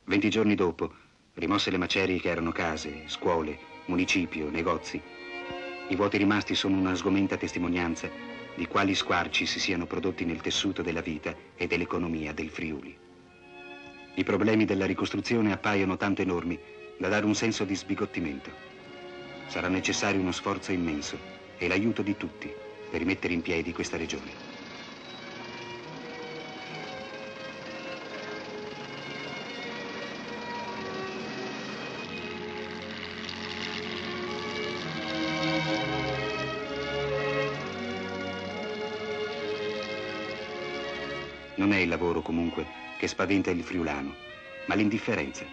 20 giorni dopo, rimosse le macerie che erano case, scuole, municipio, negozi, i vuoti rimasti sono una sgomenta testimonianza di quali squarci si siano prodotti nel tessuto della vita e dell'economia del Friuli. I problemi della ricostruzione appaiono tanto enormi da dare un senso di sbigottimento. Sarà necessario uno sforzo immenso e l'aiuto di tutti per rimettere in piedi questa regione. Non è il lavoro, comunque, che spaventa il friulano, ma l'indifferenza.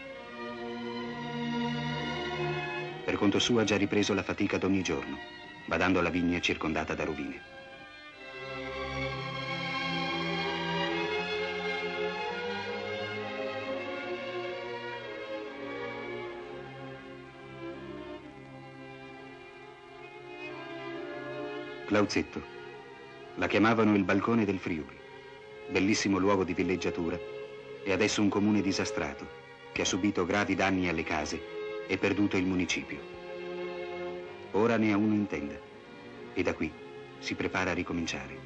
Per conto suo ha già ripreso la fatica d'ogni giorno, badando alla vigna circondata da rovine. Clauzetto. La chiamavano il balcone del Friuli. Bellissimo luogo di villeggiatura e adesso un comune disastrato che ha subito gravi danni alle case e perduto il municipio. Ora ne ha uno in tenda e da qui si prepara a ricominciare.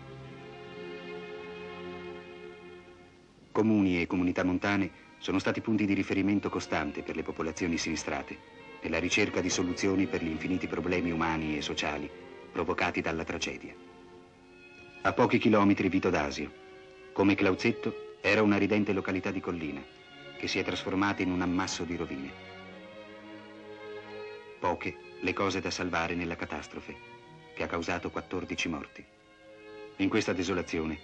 Comuni e comunità montane sono stati punti di riferimento costante per le popolazioni sinistrate nella ricerca di soluzioni per gli infiniti problemi umani e sociali provocati dalla tragedia. A pochi chilometri Vito d'Asio. Come Clauzetto, era una ridente località di collina che si è trasformata in un ammasso di rovine. Poche le cose da salvare nella catastrofe che ha causato 14 morti. In questa desolazione,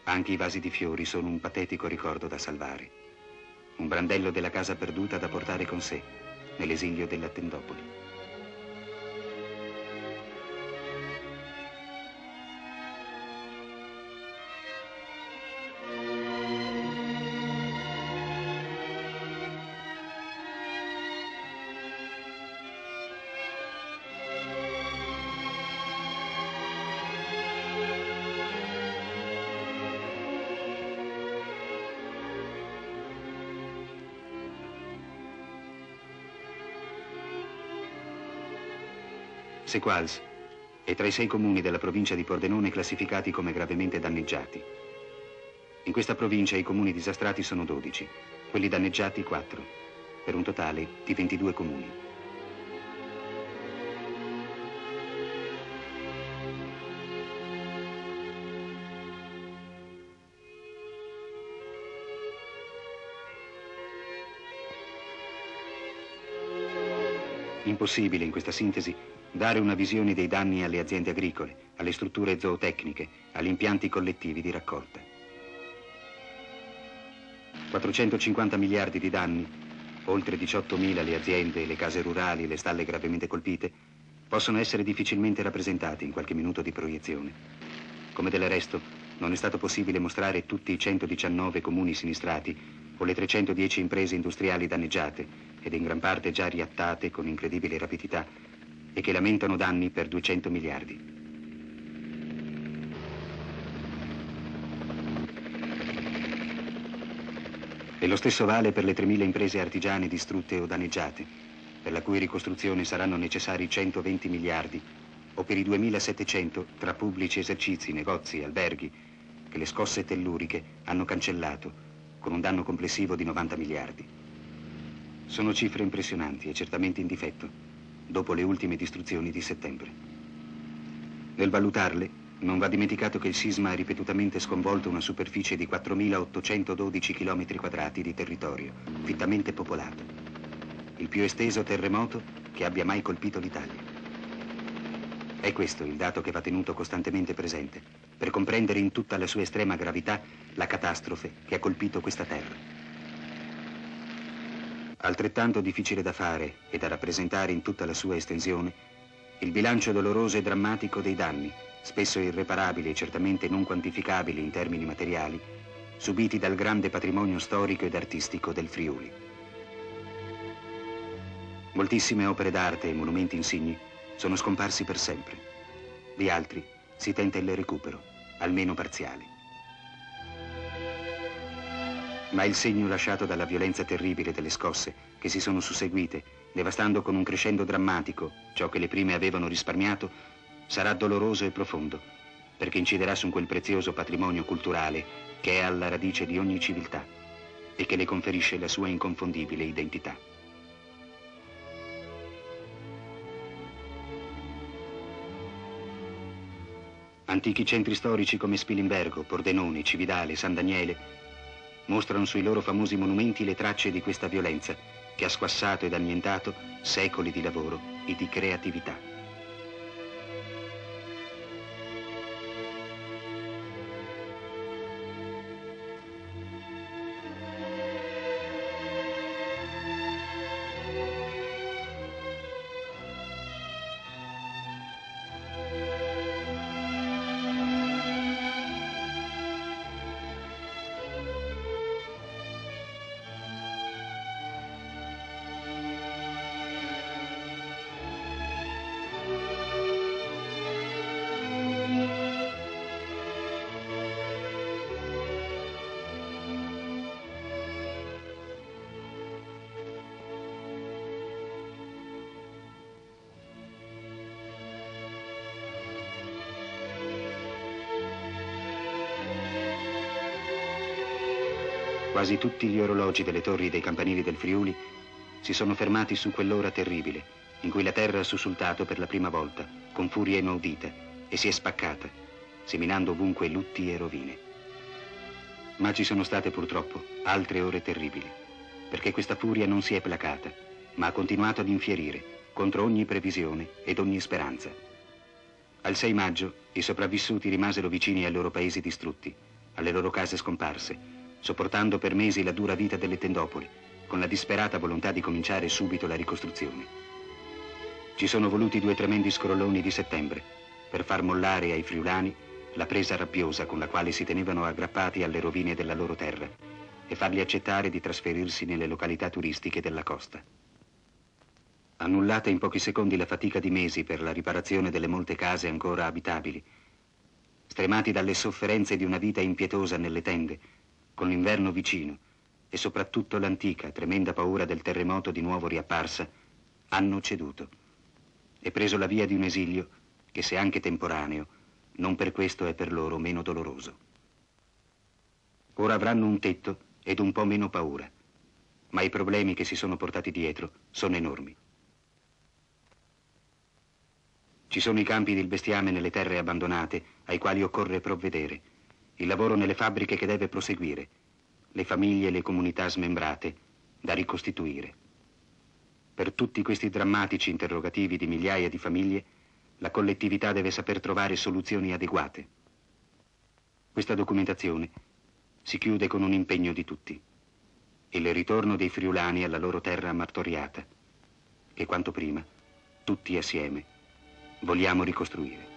anche i vasi di fiori sono un patetico ricordo da salvare. Un brandello della casa perduta da portare con sé nell'esilio della Tendopoli. Sequals è tra i 6 comuni della provincia di Pordenone classificati come gravemente danneggiati. In questa provincia i comuni disastrati sono 12, quelli danneggiati 4, per un totale di 22 comuni. Impossibile in questa sintesi dare una visione dei danni alle aziende agricole, alle strutture zootecniche, agli impianti collettivi di raccolta. 450 miliardi di danni, oltre 18.000 le aziende, le case rurali, le stalle gravemente colpite, possono essere difficilmente rappresentati in qualche minuto di proiezione. Come del resto, non è stato possibile mostrare tutti i 119 comuni sinistrati o le 310 imprese industriali danneggiate ed in gran parte già riattate con incredibile rapidità e che lamentano danni per 200 miliardi. E lo stesso vale per le 3.000 imprese artigiane distrutte o danneggiate, per la cui ricostruzione saranno necessari 120 miliardi, o per i 2.700 tra pubblici esercizi, negozi e alberghi che le scosse telluriche hanno cancellato, con un danno complessivo di 90 miliardi. Sono cifre impressionanti e certamente in difetto, dopo le ultime distruzioni di settembre. Nel valutarle, non va dimenticato che il sisma ha ripetutamente sconvolto una superficie di 4.812 km quadrati di territorio, fittamente popolato. Il più esteso terremoto che abbia mai colpito l'Italia. È questo il dato che va tenuto costantemente presente, per comprendere in tutta la sua estrema gravità la catastrofe che ha colpito questa terra. Altrettanto difficile da fare e da rappresentare in tutta la sua estensione il bilancio doloroso e drammatico dei danni, spesso irreparabili e certamente non quantificabili in termini materiali, subiti dal grande patrimonio storico ed artistico del Friuli. Moltissime opere d'arte e monumenti insigni sono scomparsi per sempre. Di altri si tenta il recupero, almeno parziale. Ma il segno lasciato dalla violenza terribile delle scosse che si sono susseguite, devastando con un crescendo drammatico ciò che le prime avevano risparmiato, sarà doloroso e profondo, perché inciderà su quel prezioso patrimonio culturale che è alla radice di ogni civiltà e che le conferisce la sua inconfondibile identità. Antichi centri storici come Spilimbergo, Pordenone, Cividale, San Daniele mostrano sui loro famosi monumenti le tracce di questa violenza che ha squassato ed annientato secoli di lavoro e di creatività. Quasi tutti gli orologi delle torri e dei campanili del Friuli si sono fermati su quell'ora terribile in cui la terra ha sussultato per la prima volta con furia inaudita e si è spaccata, seminando ovunque lutti e rovine. Ma ci sono state purtroppo altre ore terribili, perché questa furia non si è placata, ma ha continuato ad infierire contro ogni previsione ed ogni speranza. Al 6 maggio i sopravvissuti rimasero vicini ai loro paesi distrutti, alle loro case scomparse, sopportando per mesi la dura vita delle tendopoli, con la disperata volontà di cominciare subito la ricostruzione. Ci sono voluti 2 tremendi scrolloni di settembre per far mollare ai friulani la presa rabbiosa con la quale si tenevano aggrappati alle rovine della loro terra e farli accettare di trasferirsi nelle località turistiche della costa. Annullata in pochi secondi la fatica di mesi per la riparazione delle molte case ancora abitabili, stremati dalle sofferenze di una vita impietosa nelle tende, con l'inverno vicino e soprattutto l'antica, tremenda paura del terremoto di nuovo riapparsa, hanno ceduto e preso la via di un esilio che, se anche temporaneo, non per questo è per loro meno doloroso. Ora avranno un tetto ed un po' meno paura, ma i problemi che si sono portati dietro sono enormi. Ci sono i campi del bestiame nelle terre abbandonate ai quali occorre provvedere, il lavoro nelle fabbriche che deve proseguire, le famiglie e le comunità smembrate da ricostituire. Per tutti questi drammatici interrogativi di migliaia di famiglie, la collettività deve saper trovare soluzioni adeguate. Questa documentazione si chiude con un impegno di tutti, il ritorno dei friulani alla loro terra martoriata, che quanto prima, tutti assieme, vogliamo ricostruire.